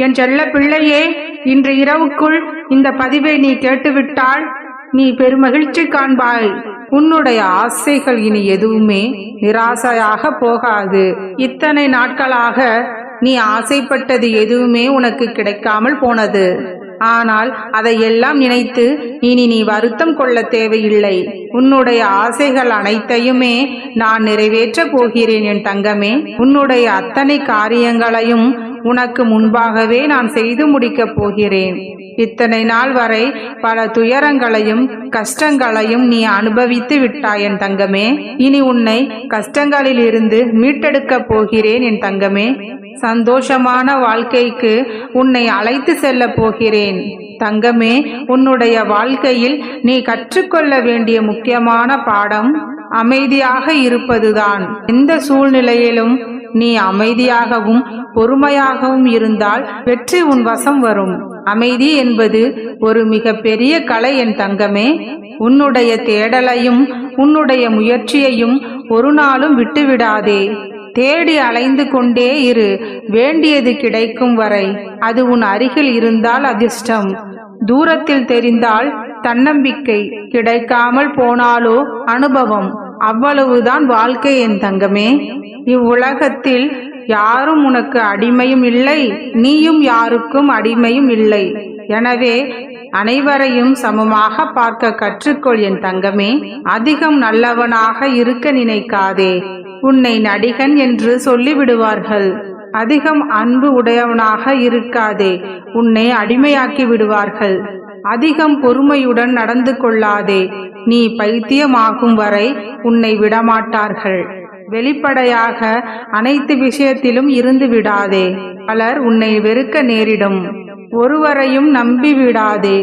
என் செல்ல பிள்ளையே, இன்று இரவுக்குள் இந்த பதிவை நீ கேட்டுவிட்டால் நீ பெருமகிழ்ச்சி காண்பாய். உன்னுடைய ஆசைகள் இனி எதுவுமே நிராசையாக போகாது. இத்தனை நாட்களாக நீ ஆசைப்பட்டது எதுவுமே உனக்கு கிடைக்காமல் போனது. ஆனால் அதையெல்லாம் நினைத்து இனி நீ வருத்தம் கொள்ள தேவையில்லை. உன்னுடைய ஆசைகள் அனைத்தையுமே நான் நிறைவேற்ற போகிறேன் என் தங்கமே. உன்னுடைய அத்தனை காரியங்களையும் உனக்கு முன்பாகவே நான் செய்து முடிக்கப் போகிறேன். இத்தனை நாள் வரை பல துயரங்களையும் கஷ்டங்களையும் நீ அனுபவித்து விட்டாய் என் தங்கமே. இனி உன்னை கஷ்டங்களில் இருந்து மீட்டெடுக்கப் போகிறேன் என் தங்கமே. சந்தோஷமான வாழ்க்கைக்கு உன்னை அழைத்து செல்ல போகிறேன் தங்கமே. உன்னுடைய வாழ்க்கையில் நீ கற்றுக்கொள்ள வேண்டிய முக்கியமான பாடம் அமைதியாக இருப்பதுதான். எந்த சூழ்நிலையிலும் நீ அமைதியாகவும் பொறுமையாகவும் இருந்தால் வெற்றி உன் வசம் வரும். அமைதி என்பது ஒரு மிக பெரிய கலை என் தங்கமே. உன்னுடைய தேடலையும் உன்னுடைய முயற்சியையும் ஒரு நாளும் விட்டுவிடாதே. தேடி அலைந்து கொண்டே இரு. வேண்டியது கிடைக்கும் வரை அது உன் அருகில் இருந்தால் அதிர்ஷ்டம், தூரத்தில் தெரிந்தால் தன்னம்பிக்கை, கிடைக்காமல் போனாலோ அனுபவம். அவ்வளவுதான் வாழ்க்கை என் தங்கமே. இவ்வுலகத்தில் யாரும் உனக்கு அடிமையும் இல்லை, நீயும் யாருக்கும் அடிமையும் இல்லை. எனவே அனைவரையும் சமமாக பார்க்க கற்றுக்கொள் என் தங்கமே. அதிகம் நல்லவனாக இருக்க நினைக்காதே. உன்னை நடிகன் என்று சொல்லிவிடுவார்கள். அதிகம் அன்பு உடையவனாக இருக்காதே, உன்னை அடிமையாக்கி விடுவார்கள். அதிகம் பொறுமையுடன் நடந்து கொள்ளாதே, நீ பைத்தியமாகும் வரை உன்னை விடமாட்டார்கள். வெளிப்படையாக அனைத்து விஷயத்திலும் இருந்து விடாதே, பலர் உன்னை வெறுக்க நேரிடும். ஒருவரையும் நம்பி விடாதே,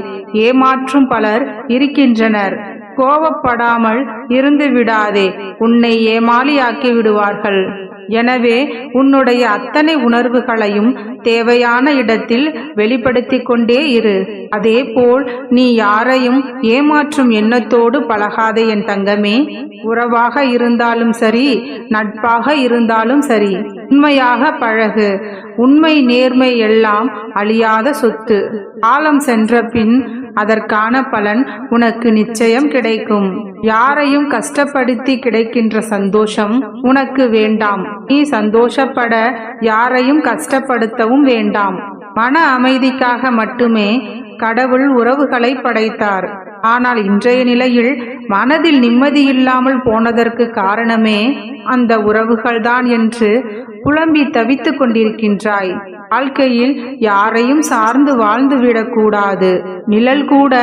ஏமாற்றும் பலர் இருக்கின்றனர். கோபப்படாமல் இருந்து விடாதே, உன்னை ஏமாளியாக்கி விடுவார்கள். எனவே உன்னுடைய அத்தனை உணர்வுகளையும் தேவையான இடத்தில் வெளிப்படுத்தி கொண்டே இரு. அதே போல் நீ யாரையும் ஏமாற்றும் எண்ணத்தோடு பழகாதே என் தங்கமே. உறவாக இருந்தாலும் சரி, நட்பாக இருந்தாலும் சரி, உண்மையாக பழகு. உண்மை நேர்மை எல்லாம் அழியாத சொத்து. காலம் சென்ற பின் அதற்கான பலன் உனக்கு நிச்சயம் கிடைக்கும். யாரையும் கஷ்டப்படுத்தி கிடைக்கின்ற சந்தோஷம் உனக்கு வேண்டாம். நீ சந்தோஷப்பட யாரையும் கஷ்டப்படுத்தவும் வேண்டாம். மன அமைதிக்காக மட்டுமே கடவுள் உறவுகளை படைத்தார். ஆனால் இன்றைய நிலையில் மனதில் நிம்மதியில்லாமல் போனதற்கு காரணமே அந்த உறவுகள்தான் என்று புலம்பி தவித்துக் கொண்டிருக்கின்றாய். வாழ்க்கையில் யாரையும் சார்ந்து வாழ்ந்துவிடக் கூடாது. நிழல் கூட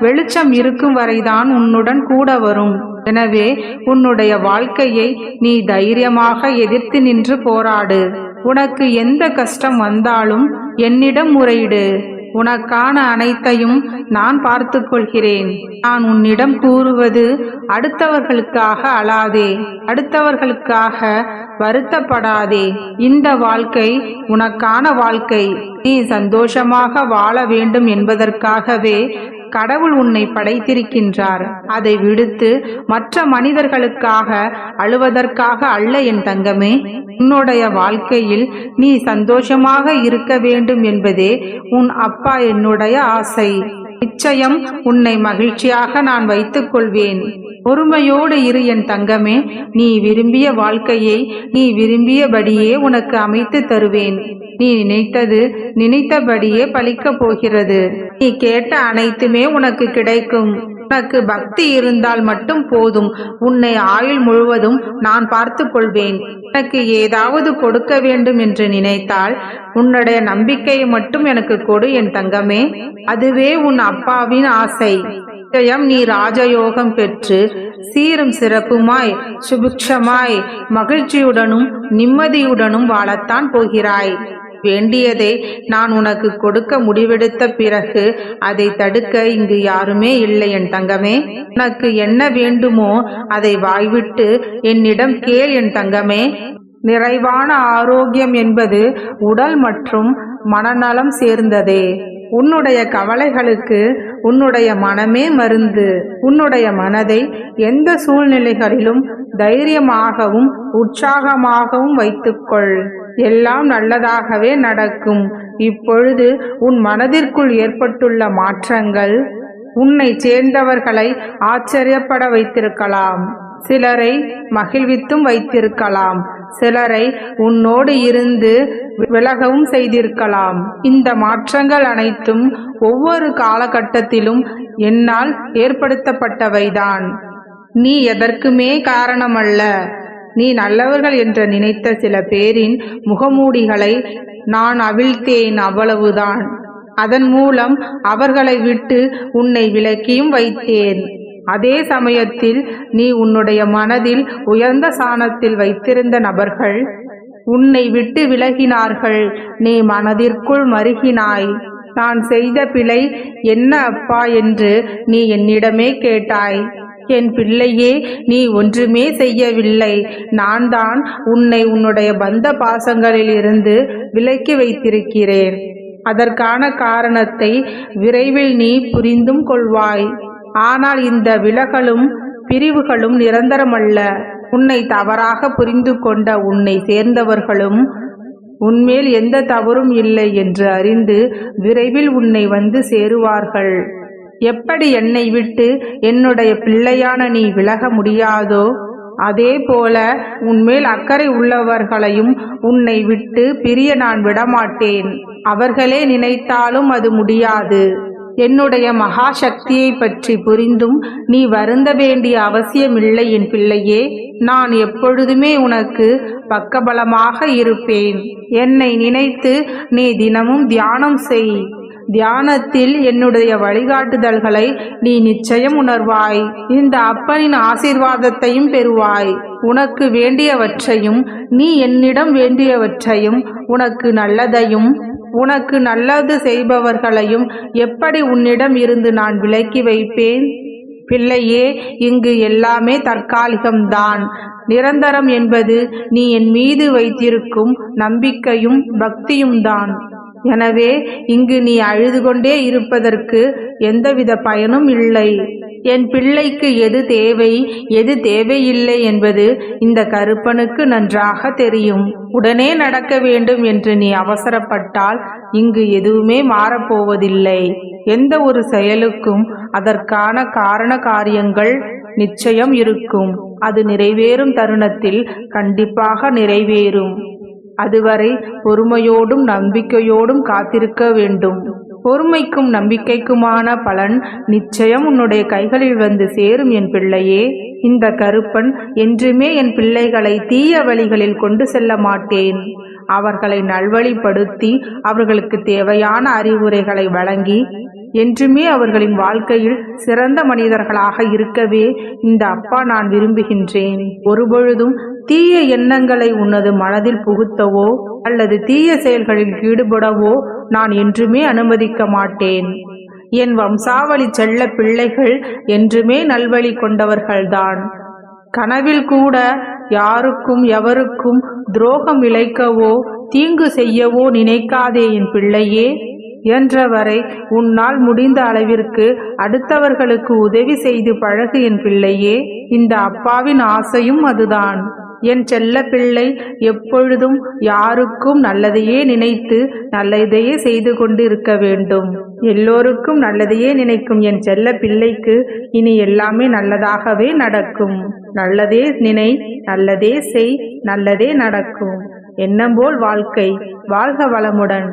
வெளிச்சம் இருக்கும் வரைதான் உன்னுடன் கூட வரும். எனவே உன்னுடைய வாழ்க்கையை நீ தைரியமாக எதிர்த்து நின்று போராடு. உனக்கு எந்த கஷ்டம் வந்தாலும் என்னிடம் முறையிடு. உனக்கான அனைத்தையும் நான் பார்த்து கொள்கிறேன். நான் உன்னிடம் கூறுவது, அடுத்தவர்களுக்காக அழாதே, அடுத்தவர்களுக்காக வருத்தப்படாதே. இந்த வாழ்க்கை உனக்கான வாழ்க்கை. நீ சந்தோஷமாக வாழ வேண்டும் என்பதற்காகவே கடவுள் உன்னை படைத்திருக்கின்றார். அதை விடுத்து மற்ற மனிதர்களுக்காக அழுவதற்காக அல்ல என் தங்கமே. உன்னுடைய வாழ்க்கையில் நீ சந்தோஷமாக இருக்க வேண்டும் என்பதே உன் அப்பா என்னுடைய ஆசை. நிச்சயம் உன்னை மகிழ்ச்சியாக நான் வைத்துக் கொள்வேன். பொறுமையோடு இரு என் தங்கமே. நீ விரும்பிய வாழ்க்கையை நீ விரும்பியபடியே உனக்கு அமைத்து தருவேன். நீ நினைத்தது நினைத்தபடியே பலிக்கப் போகிறது. நீ கேட்ட அனைத்துமே உனக்கு கிடைக்கும். உனக்கு பக்தி இருந்தால் மட்டும் போதும். உன்னை ஆயுள் முழுவதும் நான் பார்த்து கொள்வேன். உனக்கு ஏதாவது கொடுக்க வேண்டும் என்று நினைத்தால் உன்னுடைய நம்பிக்கையை மட்டும் எனக்கு கொடு என் தங்கமே. அதுவே உன் அப்பாவின் ஆசை. நிச்சயம் நீ ராஜயோகம் பெற்று சீரும் சிறப்புமாய் சுபிக்ஷமாய் மகிழ்ச்சியுடனும் நிம்மதியுடனும் வாழத்தான் போகிறாய். வேண்டியதை நான் உனக்கு கொடுக்க முடிவெடுத்த பிறகு அதை தடுக்க இங்கு யாருமே இல்லை என் தங்கமே. உனக்கு என்ன வேண்டுமோ அதை வாய்விட்டு என்னிடம் கேள் என் தங்கமே. நிறைவான ஆரோக்கியம் என்பது உடல் மற்றும் மனநலம் சேர்ந்ததே. உன்னுடைய கவலைகளுக்கு உன்னுடைய மனமே மருந்து. உன்னுடைய மனதை எந்த சூழ்நிலைகளிலும் தைரியமாகவும் உற்சாகமாகவும் வைத்துக்கொள். எல்லாம் நல்லதாகவே நடக்கும். இப்பொழுது உன் மனதிற்குள் ஏற்பட்டுள்ள மாற்றங்கள் உன்னை சேர்ந்தவர்களை ஆச்சரியப்பட வைத்திருக்கலாம். சிலரை மகிழ்வித்தும் வைத்திருக்கலாம். சிலரை உன்னோடு இருந்து விலகவும் செய்திருக்கலாம். இந்த மாற்றங்கள் அனைத்தும் ஒவ்வொரு காலகட்டத்திலும் என்னால் ஏற்படுத்தப்பட்டவைதான். நீ எதற்குமே காரணமல்ல. நீ நல்லவர்கள் என்று நினைத்த சில பேரின் முகமூடிகளை நான் அவிழ்த்தேன், அவ்வளவுதான். அதன் மூலம் அவர்களை விட்டு உன்னை விலக்கியும் வைத்தேன். அதே சமயத்தில் நீ உன்னுடைய மனதில் உயர்ந்த சாணத்தில் வைத்திருந்த நபர்கள் உன்னை விட்டு விலகினார்கள். நீ மனதிற்குள் மருகினாய். நான் செய்த பிழை என்ன அப்பா என்று நீ என்னிடமே கேட்டாய். என் பிள்ளையே, நீ ஒன்றுமே செய்யவில்லை. நான் தான் உன்னை உன்னுடைய பந்த பாசங்களில் இருந்து விலக்கி வைத்திருக்கிறேன். அதற்கான காரணத்தை விரைவில் நீ புரிந்தும் கொள்வாய். ஆனால் இந்த விலகலும் பிரிவுகளும் நிரந்தரமல்ல. உன்னை தவறாக புரிந்து கொண்ட உன்னை சேர்ந்தவர்களும் உன்மேல் எந்த தவறும் இல்லை என்று அறிந்து விரைவில் உன்னை வந்து சேருவார்கள். எப்படி என்னை விட்டு என்னுடைய பிள்ளையான நீ விலக முடியாதோ, அதே போல உன்மேல் அக்கறை உள்ளவர்களையும் உன்னை விட்டு பிரிய நான் விடமாட்டேன். அவர்களே நினைத்தாலும் அது முடியாது. என்னுடைய மகா சக்தியை பற்றி புரிந்தும் நீ வருந்த வேண்டிய அவசியமில்லை என் பிள்ளையே. நான் எப்பொழுதுமே உனக்கு பக்கபலமாக இருப்பேன். என்னை நினைத்து நீ தினமும் தியானம் செய். தியானத்தில் என்னுடைய வழிகாட்டுதல்களை நீ நிச்சயம் உணர்வாய். இந்த அப்பனின் ஆசீர்வாதத்தையும் பெறுவாய். உனக்கு வேண்டியவற்றையும் நீ என்னிடம் வேண்டியவற்றையும் உனக்கு நல்லதையும் உனக்கு நல்லது செய்பவர்களையும் எப்படி உன்னிடம் இருந்து நான் விலக்கி வைப்பேன்? பிள்ளையே, இங்கு எல்லாமே தற்காலிகம்தான். நிரந்தரம் என்பது நீ என் மீது வைத்திருக்கும் நம்பிக்கையும் பக்தியும் தான். எனவே இங்கு நீ அழுது கொண்டே இருப்பதற்கு எந்தவித பயனும் இல்லை. என் பிள்ளைக்கு எது தேவை, எது தேவையில்லை என்பது இந்த கருப்பனுக்கு நன்றாக தெரியும். உடனே நடக்க வேண்டும் என்று நீ அவசரப்பட்டால் இங்கு எதுவுமே மாறப்போவதில்லை. எந்த ஒரு செயலுக்கும் அதற்கான காரண காரியங்கள் நிச்சயம் இருக்கும். அது நிறைவேறும் தருணத்தில் கண்டிப்பாக நிறைவேறும். அதுவரை பொறுமையோடும் நம்பிக்கையோடும் காத்திருக்க வேண்டும். பொறுமைக்கும் நம்பிக்கைக்குமான பலன் நிச்சயம் உன்னுடைய கைகளில் வந்து சேரும் என் பிள்ளையே. இந்த கருப்பன் என்றுமே என் பிள்ளைகளை தீய வழிகளில் கொண்டு செல்ல மாட்டேன். அவர்களை நல்வழிப்படுத்தி அவர்களுக்கு தேவையான அறிவுரைகளை வழங்கி என்றுமே அவர்களின் வாழ்க்கையில் சிறந்த மனிதர்களாக இருக்கவே இந்த அப்பா நான் விரும்புகின்றேன். ஒருபொழுதும் தீய எண்ணங்களை உனது மனதில் புகுத்தவோ அல்லது தீய செயல்களில் ஈடுபடவோ நான் என்றுமே அனுமதிக்க மாட்டேன். என் வம்சாவளி செல்ல பிள்ளைகள் என்றுமே நல்வழி கொண்டவர்கள்தான். கனவில் கூட யாருக்கும் எவருக்கும் துரோகம் இழைக்கவோ தீங்கு செய்யவோ நினைக்காதே என் பிள்ளையே. இயன்றவரை உன்னால் முடிந்த அளவிற்கு அடுத்தவர்களுக்கு உதவி செய்து பழகு என் பிள்ளையே. இந்த அப்பாவின் ஆசையும் அதுதான். என் செல்ல பிள்ளை எப்பொழுதும் யாருக்கும் நல்லதையே நினைத்து நல்லதையே செய்து கொண்டு இருக்க வேண்டும். எல்லோருக்கும் நல்லதையே நினைக்கும் என் செல்ல பிள்ளைக்கு இனி எல்லாமே நல்லதாகவே நடக்கும். நல்லதே நினை, நல்லதே செய், நல்லதே நடக்கும். எண்ணம் போல் வாழ்க்கை. வாழ்க வளமுடன்.